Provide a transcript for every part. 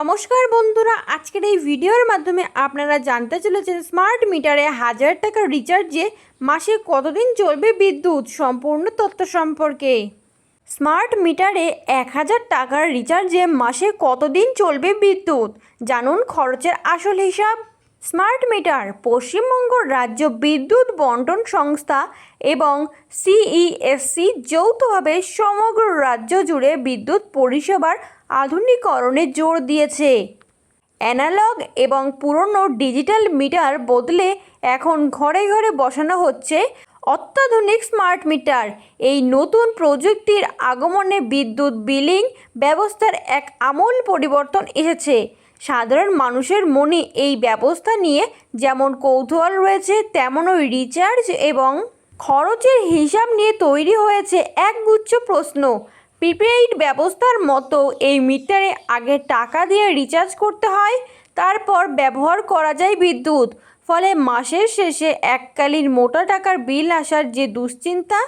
নমস্কার বন্ধুরা, আজকের এই ভিডিওর মাধ্যমে আপনারা জানতে চলেছেন স্মার্ট মিটারে 1000 টাকার রিচার্জে মাসে কতদিন চলবে বিদ্যুৎ সম্পূর্ণ তথ্য সম্পর্কে। স্মার্ট মিটারে 1000 টাকার রিচার্জে মাসে কতদিন চলবে বিদ্যুৎ, জানুন খরচের আসল হিসাব। স্মার্ট মিটার পশ্চিমবঙ্গ রাজ্য বিদ্যুৎ বন্টন সংস্থা এবং সিইএসসি যৌথভাবে সমগ্র রাজ্য জুড়ে বিদ্যুৎ পরিষেবার আধুনিকরণে জোর দিয়েছে। অ্যানালগ এবং পুরনো ডিজিটাল মিটার বদলে এখন ঘরে ঘরে বসানো হচ্ছে অত্যাধুনিক স্মার্ট মিটার। এই নতুন প্রযুক্তির আগমনে বিদ্যুৎ বিলিং ব্যবস্থার এক আমূল পরিবর্তন এসেছে। সাধারণ মানুষের মনে এই ব্যবস্থা নিয়ে যেমন কৌতূহল রয়েছে, তেমনই রিচার্জ এবং খরচের হিসাব নিয়ে তৈরি হয়েছে একগুচ্ছ প্রশ্ন। প্রিপেইড ব্যবস্থার মতো এই মিটারে আগে টাকা দিয়ে রিচার্জ করতে হয়, তারপর ব্যবহার করা যায় বিদ্যুৎ। ফলে মাসের শেষে এককালীন মোটা টাকার বিল আসার যে দুশ্চিন্তা,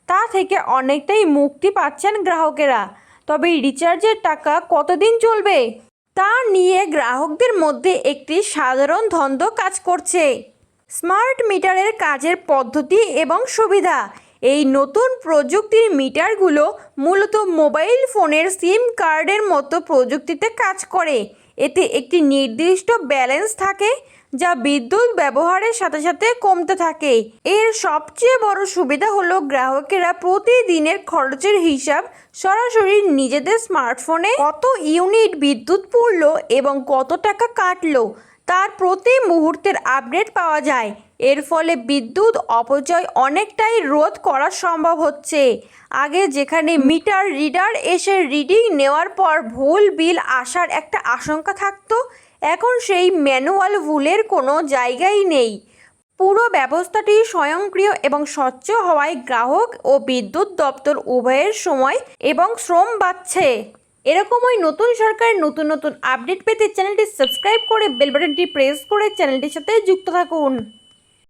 তা থেকে অনেকটাই মুক্তি পাচ্ছেন গ্রাহকেরা। তবে রিচার্জের টাকা কতদিন চলবে তা নিয়ে গ্রাহকদের মধ্যে একটি সাধারণ দ্বন্দ্ব কাজ করছে। স্মার্ট মিটারের কাজের পদ্ধতি এবং সুবিধা। এই নতুন প্রযুক্তির মিটারগুলো মূলত মোবাইল ফোনের সিম কার্ডের মতো প্রযুক্তিতে কাজ করে। এতে একটি নির্দিষ্ট ব্যালেন্স থাকে, যা বিদ্যুৎ ব্যবহারের সাথে সাথে কমতে থাকে। এর সবচেয়ে বড় সুবিধা হলো গ্রাহকেরা প্রতিদিনের খরচের হিসাব সরাসরি নিজেদের স্মার্টফোনে কত ইউনিট বিদ্যুৎ পুড়লো এবং কত টাকা কাটলো তার প্রতি মুহূর্তের আপডেট পাওয়া যায়। এর ফলে বিদ্যুৎ অপচয় অনেকটাই রোধ করা সম্ভব হচ্ছে। আগে যেখানে মিটার রিডার এসে রিডিং নেওয়ার পর ভুল বিল আসার একটা আশঙ্কা থাকতো, এখন সেই ম্যানুয়াল ভুলের কোনো জায়গাই নেই। পুরো ব্যবস্থাটি স্বয়ংক্রিয় এবং স্বচ্ছ হওয়ায় গ্রাহক ও বিদ্যুৎ দপ্তর উভয়ের সময় এবং শ্রম বাঁচছে। এরকমই নতুন সরকারের নতুন নতুন আপডেট পেতে চ্যানেলটি সাবস্ক্রাইব করে বেল বাটনটি প্রেস করে চ্যানেলটির সাথে যুক্ত থাকুন।